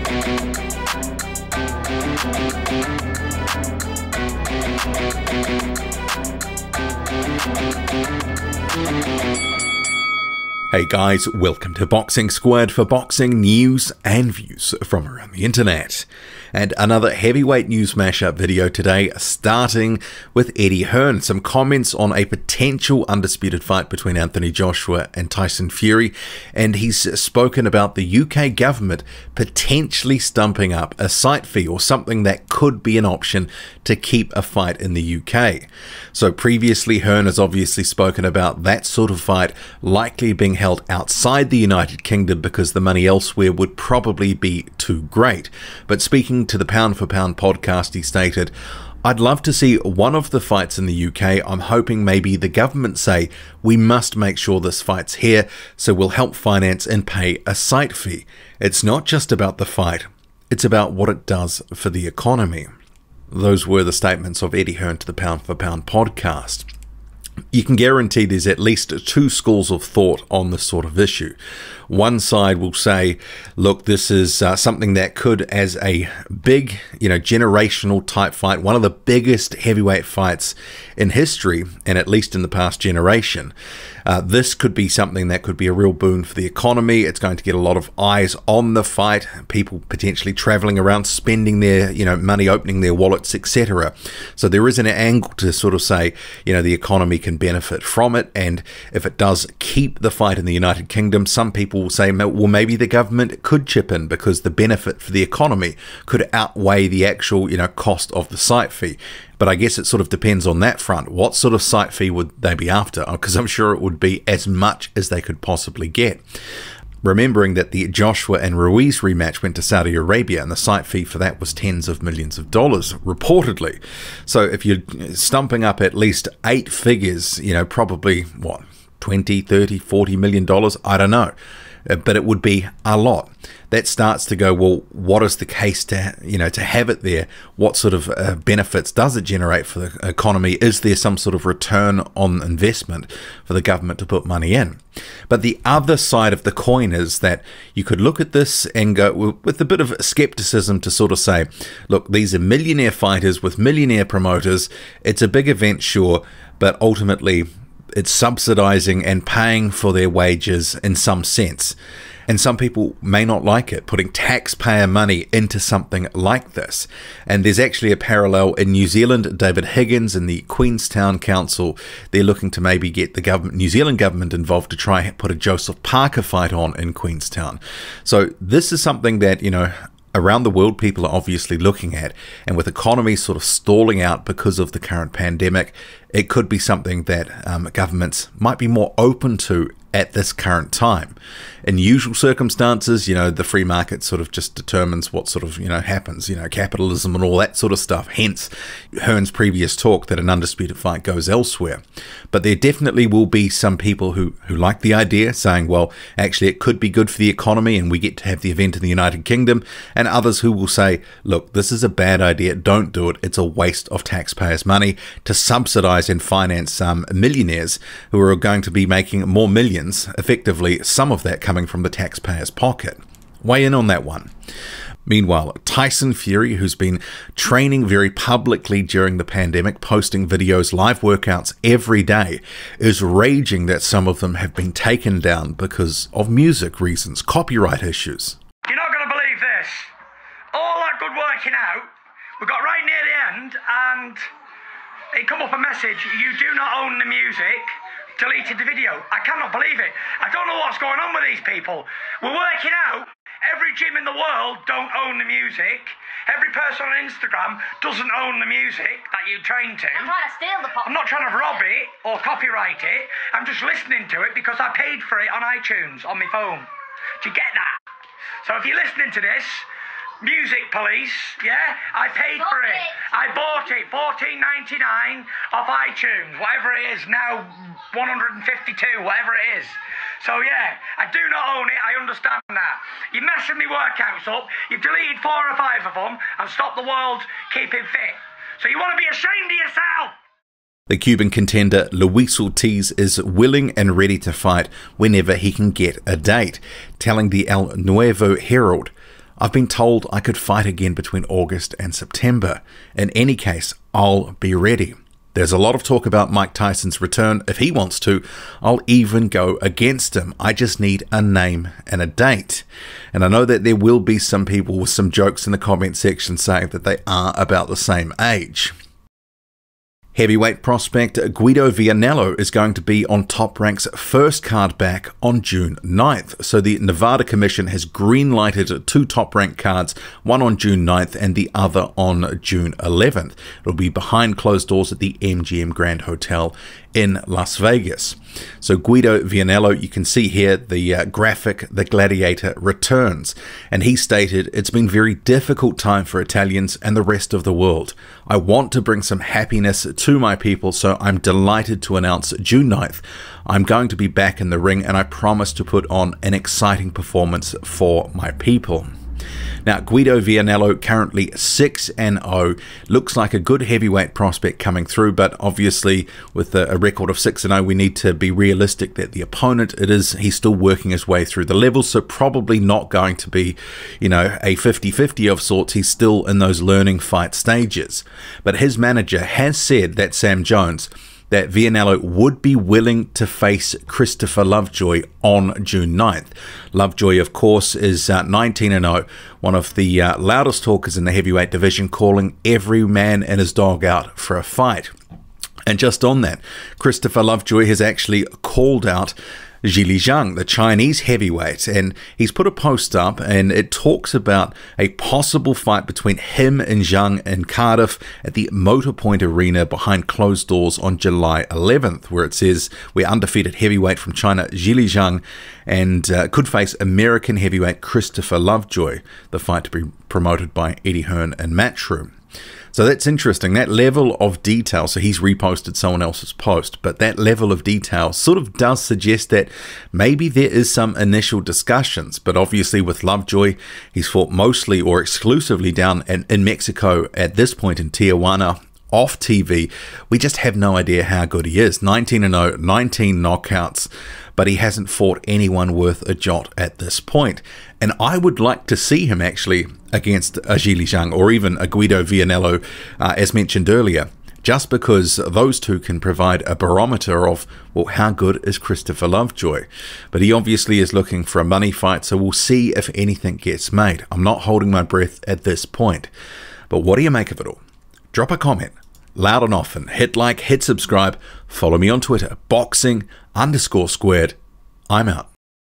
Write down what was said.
Hey guys, welcome to Boxing Squad for boxing news and views from around the internet. And another heavyweight news mashup video today, starting with Eddie Hearn. Some comments on a potential undisputed fight between Anthony Joshua and Tyson Fury. And he's spoken about the UK government potentially stumping up a site fee or something that could be an option to keep a fight in the UK. So previously, Hearn has obviously spoken about that sort of fight likely being held outside the United Kingdom because the money elsewhere would probably be too great. But speaking to the Pound for Pound podcast, he stated, "I'd love to see one of the fights in the UK. I'm hoping maybe the government say, we must make sure this fight's here, so we'll help finance and pay a site fee. It's not just about the fight, it's about what it does for the economy." Those were the statements of Eddie Hearn to the Pound for Pound podcast. You can guarantee there's at least two schools of thought on this sort of issue. One side will say, look, this is something that could, as a big, generational type fight, one of the biggest heavyweight fights in history, and at least in the past generation, this could be something that could be a real boon for the economy. It's going to get a lot of eyes on the fight, people potentially traveling around, spending their, money, opening their wallets, etc. So there is an angle to sort of say, the economy can benefit from it, and if it does keep the fight in the United Kingdom, some people will say, well, maybe the government could chip in because the benefit for the economy could outweigh the actual, cost of the site fee. But I guess it sort of depends on that front. What sort of site fee would they be after? Because I'm sure it would be as much as they could possibly get. Remembering that the Joshua and Ruiz rematch went to Saudi Arabia, and the site fee for that was tens of millions of dollars, reportedly. So if you're stumping up at least 8 figures, probably, what, 20, 30, 40 million dollars? I don't know. But it would be a lot. That starts to go, well, what is the case to, to have it there? What sort of benefits does it generate for the economy? Is there some sort of return on investment for the government to put money in? But the other side of the coin is that you could look at this and go with a bit of skepticism to sort of say, look, these are millionaire fighters with millionaire promoters. It's a big event, sure, but ultimately it's subsidizing and paying for their wages in some sense. And some people may not like it, putting taxpayer money into something like this. And there's actually a parallel in New Zealand. David Higgins and the Queenstown Council, they're looking to maybe get the New Zealand government involved to try and put a Joseph Parker fight on in Queenstown. So this is something that, around the world people are obviously looking at, and with economies sort of stalling out because of the current pandemic, it could be something that governments might be more open to at this current time. In usual circumstances, the free market sort of just determines what sort of, happens, capitalism and all that sort of stuff. Hence Hearn's previous talk that an undisputed fight goes elsewhere. But there definitely will be some people who like the idea, saying, well, actually it could be good for the economy and we get to have the event in the United Kingdom, and others who will say, look, this is a bad idea, don't do it, it's a waste of taxpayers' money to subsidize and finance some millionaires who are going to be making more millions, effectively some of that coming from the taxpayer's pocket. Weigh in on that one. Meanwhile, Tyson Fury, who's been training very publicly during the pandemic, posting videos, live workouts every day, is raging that some of them have been taken down because of music reasons, copyright issues. You're not going to believe this. All that good working out, we got right near the end and it come up a message, you do not own the music. Deleted the video. I cannot believe it. I don't know what's going on with these people. We're working out. Every gym in the world don't own the music. Every person on Instagram doesn't own the music that you train to. I'm trying to steal the pop. I'm not trying to rob it or copyright it. I'm just listening to it because I paid for it on iTunes on my phone to get that. So if you're listening to this, Music Police, yeah, I paid for it. I bought it, $14.99 off iTunes, whatever it is now, $152, whatever it is. So yeah, I do not own it, I understand that. You're messing me workouts up, you've deleted 4 or 5 of them and stopped the world keeping fit. So you want to be ashamed of yourself? The Cuban contender Luis Ortiz is willing and ready to fight whenever he can get a date, telling the El Nuevo Herald, I've been told I could fight again between August and September. In any case, I'll be ready. There's a lot of talk about Mike Tyson's return. If he wants to, I'll even go against him. I just need a name and a date. And I know that there will be some people with some jokes in the comment section saying that they are about the same age. Heavyweight prospect Guido Vianello is going to be on Top Rank's first card back on June 9th. So the Nevada Commission has green-lighted 2 Top Rank cards, one on June 9th and the other on June 11th. It'll be behind closed doors at the MGM Grand Hotel in Las Vegas. So Guido Vianello, you can see here the graphic, the gladiator returns, and he stated, "It's been a very difficult time for Italians and the rest of the world. I want to bring some happiness to my people, so I'm delighted to announce June 9th, I'm going to be back in the ring, and I promise to put on an exciting performance for my people." Now, Guido Vianello currently 6-0, looks like a good heavyweight prospect coming through, but obviously with a record of 6-0, we need to be realistic that the opponent, he's still working his way through the levels, so probably not going to be, a 50-50 of sorts. He's still in those learning fight stages. But his manager has said, that Sam Jones, that Vianello would be willing to face Christopher Lovejoy on June 9th. Lovejoy, of course, is 19-0, one of the loudest talkers in the heavyweight division, calling every man and his dog out for a fight. And just on that, Christopher Lovejoy has actually called out Zhang, the Chinese heavyweight, and he's put a post up and it talks about a possible fight between him and Zhang in Cardiff at the Motorpoint Arena behind closed doors on July 11th, where it says we're undefeated heavyweight from China, Zhang, and could face American heavyweight Christopher Lovejoy, the fight to be promoted by Eddie Hearn and Matchroom. So that's interesting, that level of detail. So he's reposted someone else's post, but that level of detail sort of does suggest that maybe there is some initial discussions. But obviously with Lovejoy, he's fought mostly or exclusively down in Mexico at this point in Tijuana, off TV. We just have no idea how good he is. 19-0, 19 knockouts, but he hasn't fought anyone worth a jot at this point. And I would like to see him actually against a Zhang or even a Guido Vianello, as mentioned earlier, just because those two can provide a barometer of, well, how good is Christopher Lovejoy? But he obviously is looking for a money fight, so we'll see if anything gets made. I'm not holding my breath at this point. But what do you make of it all? Drop a comment, loud and often, hit like, hit subscribe, follow me on Twitter, boxing_squared. I'm out.